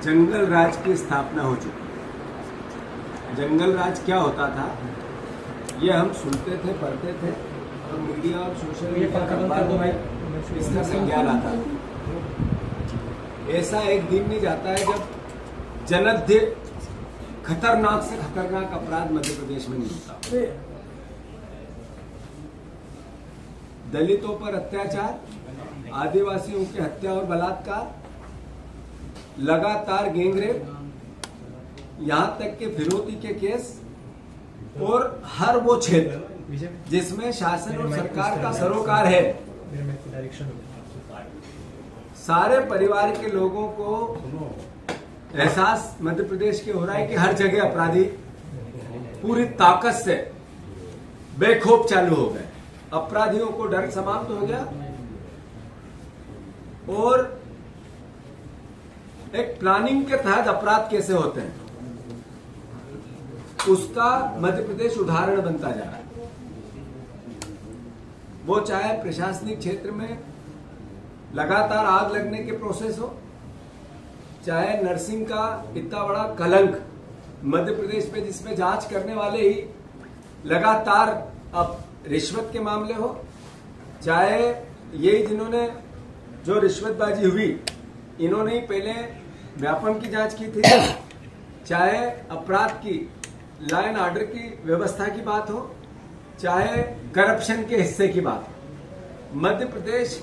जंगल राज की स्थापना हो चुकी है। जंगल राज क्या होता था, ये हम सुनते थे, पढ़ते थे और मीडिया और सोशल मीडिया अखबारों में इसका संज्ञान आता था। ऐसा एक दिन नहीं जाता है जब जन्नत खतरनाक से खतरनाक अपराध मध्य प्रदेश में नहीं होता। दलितों पर अत्याचार, आदिवासियों की हत्या और बलात्कार, लगातार गैंगरेप, यहां तक कि फिरौती के केस, और हर वो क्षेत्र जिसमें शासन और सरकार का सरोकार है, सारे परिवार के लोगों को एहसास मध्य प्रदेश के हो रहा है कि हर जगह अपराधी पूरी ताकत से बेखौफ चालू हो गए। अपराधियों को डर समाप्त हो गया और एक प्लानिंग के तहत अपराध कैसे होते हैं उसका मध्य प्रदेश उदाहरण बनता जा रहा है। वो चाहे प्रशासनिक क्षेत्र में लगातार आग लगने के प्रोसेस हो, चाहे नर्सिंग का इतना बड़ा कलंक मध्य प्रदेश पे जिसमें जांच करने वाले ही लगातार अब रिश्वत के मामले हो, चाहे यही जिन्होंने जो रिश्वतबाजी हुई इन्होंने ही पहले व्यापम की जांच की थी, चाहे अपराध की लॉ एंड ऑर्डर की व्यवस्था की बात हो, चाहे करप्शन के हिस्से की बात हो, मध्य प्रदेश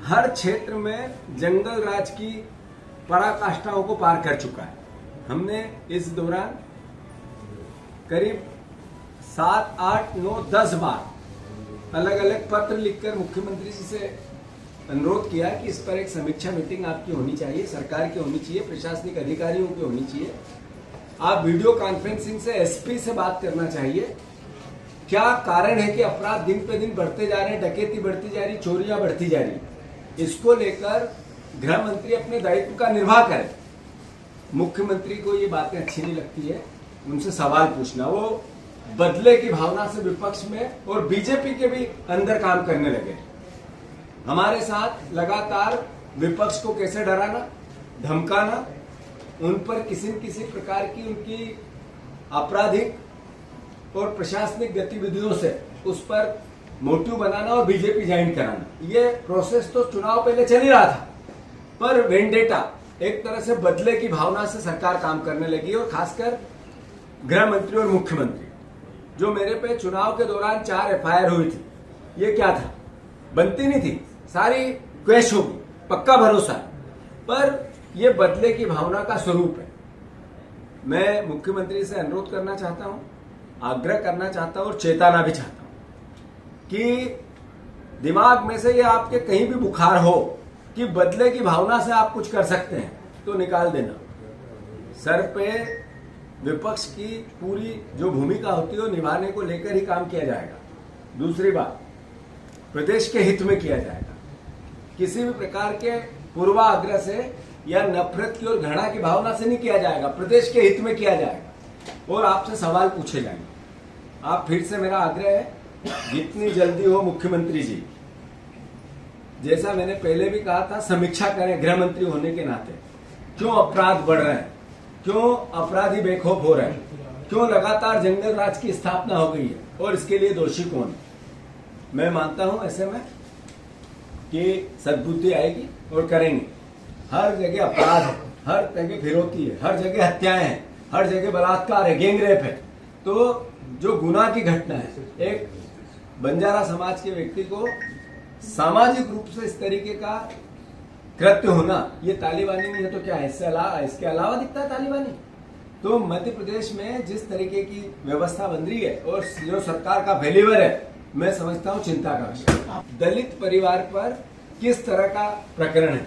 हर क्षेत्र में जंगल राज की पराकाष्ठाओं को पार कर चुका है। हमने इस दौरान करीब 7, 8, 9, 10 बार अलग अलग पत्र लिखकर मुख्यमंत्री जी से अनुरोध किया कि इस पर एक समीक्षा मीटिंग आपकी होनी चाहिए, सरकार की होनी चाहिए, प्रशासनिक अधिकारियों की होनी चाहिए। आप वीडियो कॉन्फ्रेंसिंग से एसपी से बात करना चाहिए। क्या कारण है कि अपराध दिन पे दिन बढ़ते जा रहे हैं, डकैती बढ़ती जा रही, चोरियां बढ़ती जा रही, इसको लेकर गृह मंत्री अपने दायित्व का निर्वाह करें। मुख्यमंत्री को ये बातें अच्छी नहीं लगती है, उनसे सवाल पूछना। वो बदले की भावना से विपक्ष में और बीजेपी के भी अंदर काम करने लगे। हमारे साथ लगातार विपक्ष को कैसे डराना, धमकाना, उन पर किसी न किसी प्रकार की उनकी आपराधिक और प्रशासनिक गतिविधियों से उस पर मोटिव बनाना और बीजेपी ज्वाइन कराना, ये प्रोसेस तो चुनाव पहले चल ही रहा था, पर वेंडेटा एक तरह से बदले की भावना से सरकार काम करने लगी। और खासकर गृह मंत्री और मुख्यमंत्री, जो मेरे पे चुनाव के दौरान 4 एफआईआर हुई थी, ये क्या था, बनती नहीं थी, सारी क्वेश होगी, पक्का भरोसा, पर ये बदले की भावना का स्वरूप है। मैं मुख्यमंत्री से अनुरोध करना चाहता हूं, आग्रह करना चाहता हूं और चेताना भी चाहता हूं कि दिमाग में से ये आपके कहीं भी बुखार हो कि बदले की भावना से आप कुछ कर सकते हैं तो निकाल देना। सर पे विपक्ष की पूरी जो भूमिका होती है वो निभाने को लेकर ही काम किया जाएगा। दूसरी बात, प्रदेश के हित में किया जाएगा, किसी भी प्रकार के पूर्वाग्रह से या नफरत की और घृणा की भावना से नहीं किया जाएगा, प्रदेश के हित में किया जाएगा और आपसे सवाल पूछे जाएंगे। आप फिर से मेरा आग्रह है, जितनी जल्दी हो मुख्यमंत्री जी, जैसा मैंने पहले भी कहा था, समीक्षा करें गृह मंत्री होने के नाते। क्यों अपराध बढ़ रहे हैं, क्यों अपराधी बेखौफ हो रहे हैं, क्यों लगातार जंगल राज की स्थापना हो गई है और इसके लिए दोषी कौन है। मैं मानता हूं ऐसे में कि सद्बुद्धि आएगी और करेंगे। हर जगह अपराध है, हर जगह फिरौती है, हर जगह हत्याएं हैं, हर जगह बलात्कार है, गैंगरेप है। तो जो गुनाह की घटना है, एक बंजारा समाज के व्यक्ति को सामाजिक रूप से इस तरीके का कृत्य होना, ये तालिबानी नहीं है तो क्या है, इसके अलावा दिखता है तालिबानी। तो मध्य प्रदेश में जिस तरीके की व्यवस्था बन रही है और जो सरकार का फेल्यूर है, मैं समझता हूं चिंता का विषय। दलित परिवार पर किस तरह का प्रकरण है,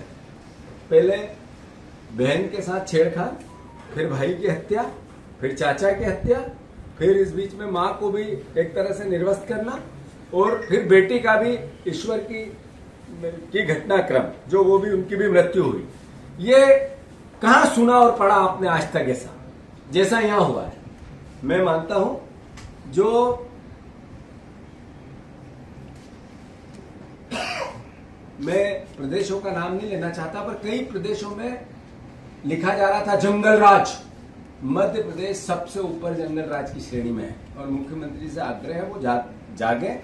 पहले बहन के साथ छेड़खानी, फिर भाई की हत्या, फिर चाचा की हत्या, फिर इस बीच में मां को भी एक तरह से निर्वस्त करना, और फिर बेटी का भी ईश्वर की घटनाक्रम, जो वो भी उनकी भी मृत्यु हुई। ये कहां सुना और पढ़ा आपने आज तक ऐसा, जैसा यहां हुआ है। मैं मानता हूं जो मैं प्रदेशों का नाम नहीं लेना चाहता, पर कई प्रदेशों में लिखा जा रहा था जंगल राज। मध्य प्रदेश सबसे ऊपर जंगल राज की श्रेणी में है और मुख्यमंत्री से आग्रह है वो जागे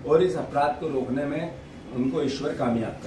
और इस अपराध को रोकने में उनको ईश्वर कामयाब करे।